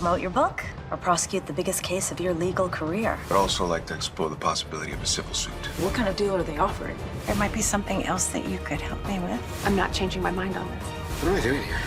promote your book or prosecute the biggest case of your legal career? I'd also like to explore the possibility of a civil suit. What kind of deal are they offering? There might be something else that you could help me with. I'm not changing my mind on this. What am I doing here?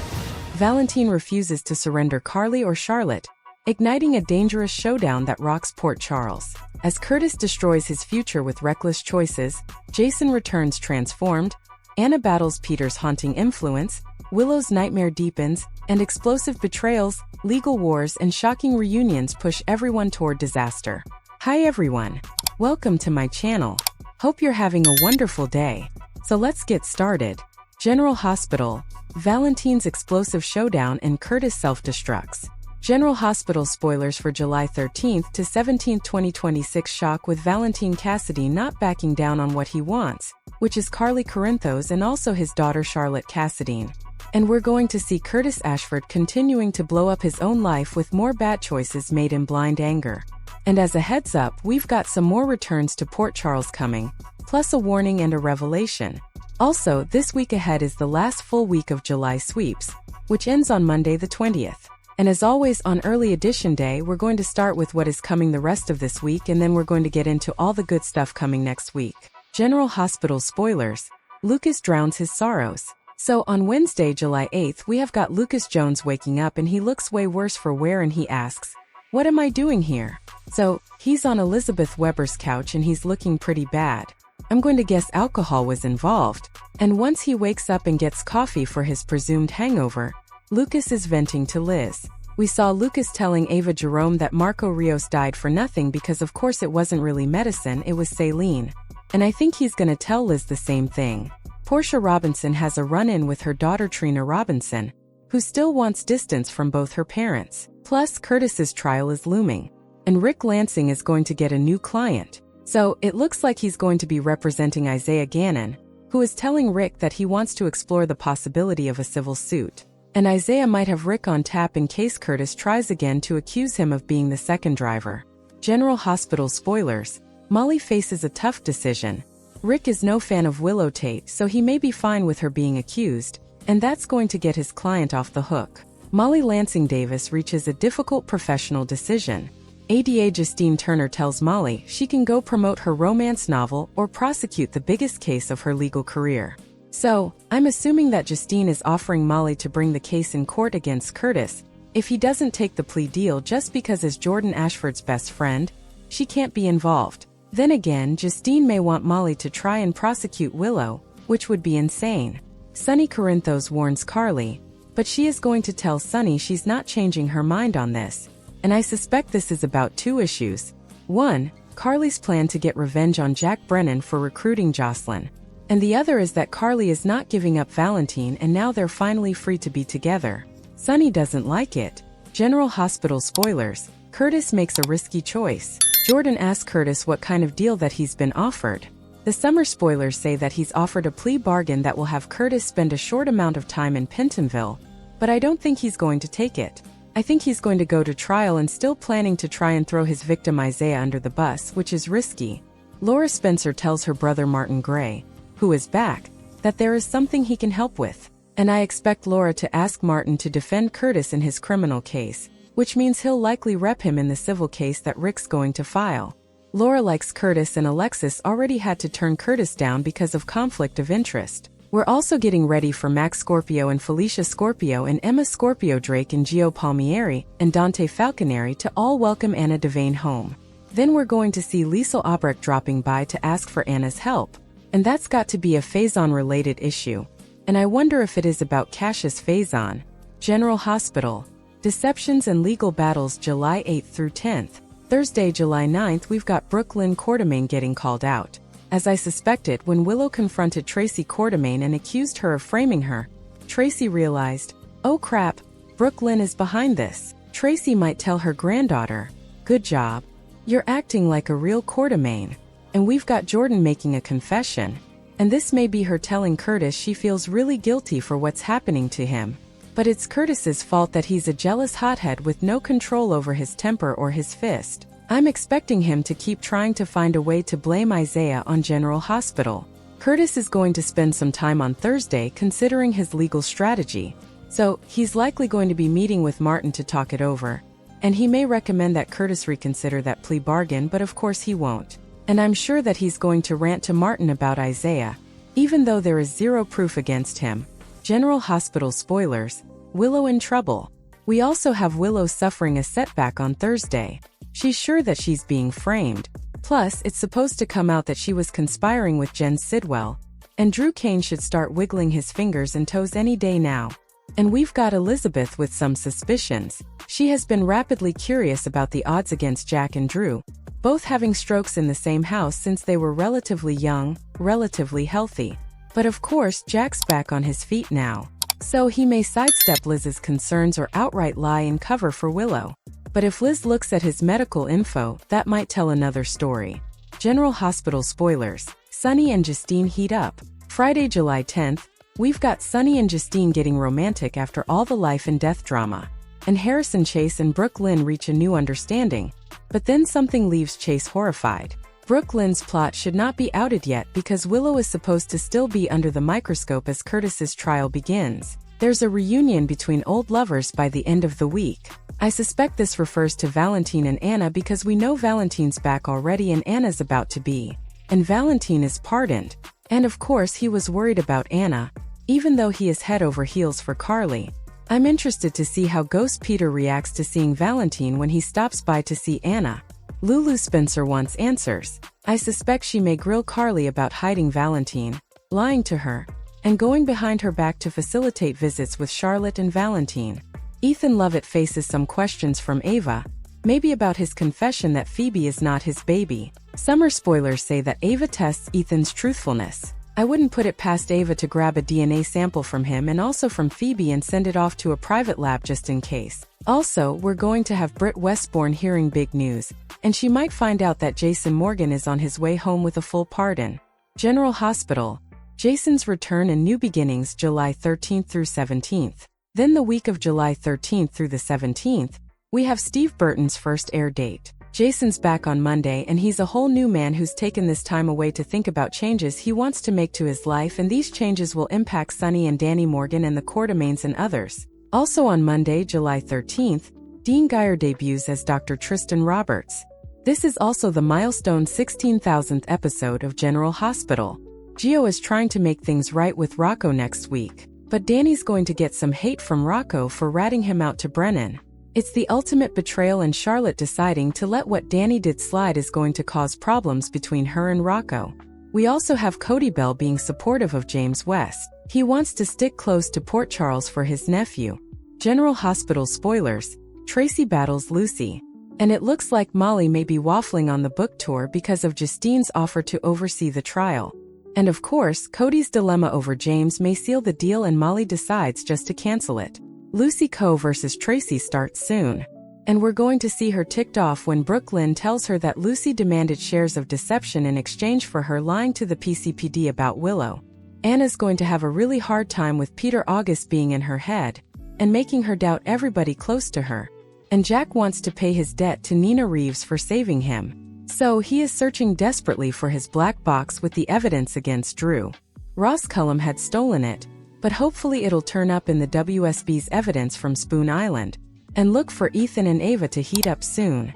Valentin refuses to surrender Carly or Charlotte, igniting a dangerous showdown that rocks Port Charles. As Curtis destroys his future with reckless choices, Jason returns transformed, Anna battles Peter's haunting influence, Willow's nightmare deepens, and explosive betrayals, legal wars, and shocking reunions push everyone toward disaster. Hi everyone! Welcome to my channel. Hope you're having a wonderful day. So let's get started. General Hospital, Valentin's explosive showdown and Curtis self-destructs. General Hospital spoilers for July 13th to 17th, 2026 shock with Valentin Cassidy not backing down on what he wants, which is Carly Corinthos and also his daughter Charlotte Cassidy. And we're going to see Curtis Ashford continuing to blow up his own life with more bad choices made in blind anger. And as a heads up, we've got some more returns to Port Charles coming, plus a warning and a revelation. Also, this week ahead is the last full week of July sweeps, which ends on Monday the 20th. And as always on Early Edition Day, we're going to start with what is coming the rest of this week, and then we're going to get into all the good stuff coming next week. General Hospital spoilers. Lucas drowns his sorrows. So on Wednesday, July 8th, we have got Lucas Jones waking up and he looks way worse for wear and he asks, "What am I doing here?" So, he's on Elizabeth Weber's couch and he's looking pretty bad. I'm going to guess alcohol was involved. And once he wakes up and gets coffee for his presumed hangover, Lucas is venting to Liz. We saw Lucas telling Ava Jerome that Marco Rios died for nothing because of course it wasn't really medicine, it was saline. And I think he's gonna tell Liz the same thing. Portia Robinson has a run-in with her daughter Trina Robinson, who still wants distance from both her parents. Plus, Curtis's trial is looming. And Rick Lansing is going to get a new client. So, it looks like he's going to be representing Isaiah Gannon, who is telling Rick that he wants to explore the possibility of a civil suit. And Isaiah might have Rick on tap in case Curtis tries again to accuse him of being the second driver. General Hospital spoilers. Molly faces a tough decision. Rick is no fan of Willow Tate, so he may be fine with her being accused, and that's going to get his client off the hook. Molly Lansing Davis reaches a difficult professional decision. ADA Justine Turner tells Molly she can go promote her romance novel or prosecute the biggest case of her legal career. So, I'm assuming that Justine is offering Molly to bring the case in court against Curtis if he doesn't take the plea deal just because as Jordan Ashford's best friend, she can't be involved. Then again, Justine may want Molly to try and prosecute Willow, which would be insane. Sunny Corinthos warns Carly, but she is going to tell Sunny she's not changing her mind on this. And I suspect this is about two issues. One, Carly's plan to get revenge on Jack Brennan for recruiting Jocelyn. And the other is that Carly is not giving up Valentin and now they're finally free to be together. Sunny doesn't like it. General Hospital spoilers. Curtis makes a risky choice. Jordan asks Curtis what kind of deal that he's been offered. The summer spoilers say that he's offered a plea bargain that will have Curtis spend a short amount of time in Pentonville, but I don't think he's going to take it. I think he's going to go to trial and still planning to try and throw his victim Isaiah under the bus, which is risky. Laura Spencer tells her brother Martin Gray, who is back, that there is something he can help with. And I expect Laura to ask Martin to defend Curtis in his criminal case, which means he'll likely rep him in the civil case that Rick's going to file. Laura likes Curtis and Alexis already had to turn Curtis down because of conflict of interest. We're also getting ready for Max Scorpio and Felicia Scorpio and Emma Scorpio Drake and Gio Palmieri and Dante Falconeri to all welcome Anna Devane home. Then we're going to see Liesl Albrecht dropping by to ask for Anna's help. And that's got to be a Faison-related issue. And I wonder if it is about Cassius Faison. General Hospital. Deceptions and Legal Battles July 8th through 10th. Thursday, July 9th, we've got Brooklyn Quartermain getting called out. As I suspected, when Willow confronted Tracy Quartermain and accused her of framing her, Tracy realized, oh crap, Brooklyn is behind this. Tracy might tell her granddaughter, good job. You're acting like a real Quartermain. And we've got Jordan making a confession. And this may be her telling Curtis she feels really guilty for what's happening to him. But it's Curtis's fault that he's a jealous hothead with no control over his temper or his fist. I'm expecting him to keep trying to find a way to blame Isaiah on General Hospital. Curtis is going to spend some time on Thursday considering his legal strategy. So, he's likely going to be meeting with Martin to talk it over. And he may recommend that Curtis reconsider that plea bargain, but of course he won't. And I'm sure that he's going to rant to Martin about Isaiah, even though there is zero proof against him. General Hospital spoilers, Willow in trouble. We also have Willow suffering a setback on Thursday. She's sure that she's being framed. Plus, it's supposed to come out that she was conspiring with Jen Sidwell. And Drew Kane should start wiggling his fingers and toes any day now. And we've got Elizabeth with some suspicions. She has been rapidly curious about the odds against Jack and Drew, both having strokes in the same house since they were relatively young, relatively healthy. But of course, Jack's back on his feet now. So he may sidestep Liz's concerns or outright lie in cover for Willow. But if Liz looks at his medical info, that might tell another story. General Hospital spoilers, Sonny and Justine heat up. Friday, July 10th, we've got Sonny and Justine getting romantic after all the life and death drama. And Harrison Chase and Brooke Lynn reach a new understanding. But then something leaves Chase horrified. Brooke Lynn's plot should not be outed yet because Willow is supposed to still be under the microscope as Curtis's trial begins. There's a reunion between old lovers by the end of the week. I suspect this refers to Valentin and Anna because we know Valentin's back already and Anna's about to be. And Valentin is pardoned. And of course he was worried about Anna, even though he is head over heels for Carly. I'm interested to see how Ghost Peter reacts to seeing Valentin when he stops by to see Anna. Lulu Spencer wants answers. I suspect she may grill Carly about hiding Valentin, lying to her, and going behind her back to facilitate visits with Charlotte and Valentin. Ethan Lovett faces some questions from Ava, maybe about his confession that Phoebe is not his baby. Summer spoilers say that Ava tests Ethan's truthfulness. I wouldn't put it past Ava to grab a DNA sample from him and also from Phoebe and send it off to a private lab just in case. Also, we're going to have Britt Westbourne hearing big news, and she might find out that Jason Morgan is on his way home with a full pardon. General Hospital, Jason's return and new beginnings July 13th through 17th. Then the week of July 13th through the 17th, we have Steve Burton's first air date. Jason's back on Monday and he's a whole new man who's taken this time away to think about changes he wants to make to his life, and these changes will impact Sonny and Danny Morgan and the Quartermaines and others. Also on Monday, July 13th, Dean Geyer debuts as Dr. Tristan Roberts. This is also the milestone 16,000th episode of General Hospital. Gio is trying to make things right with Rocco next week, but Danny's going to get some hate from Rocco for ratting him out to Brennan. It's the ultimate betrayal, and Charlotte deciding to let what Danny did slide is going to cause problems between her and Rocco. We also have Cody Bell being supportive of James West. He wants to stick close to Port Charles for his nephew. General Hospital spoilers, Tracy battles Lucy. And it looks like Molly may be waffling on the book tour because of Justine's offer to oversee the trial. And of course, Cody's dilemma over James may seal the deal and Molly decides just to cancel it. Lucy Coe versus Tracy starts soon. And we're going to see her ticked off when Brooke Lynn tells her that Lucy demanded shares of Deception in exchange for her lying to the PCPD about Willow. Anna's going to have a really hard time with Peter August being in her head and making her doubt everybody close to her. And Jack wants to pay his debt to Nina Reeves for saving him. So he is searching desperately for his black box with the evidence against Drew. Ross Cullum had stolen it, but hopefully it'll turn up in the WSB's evidence from Spoon Island. And look for Ethan and Ava to heat up soon.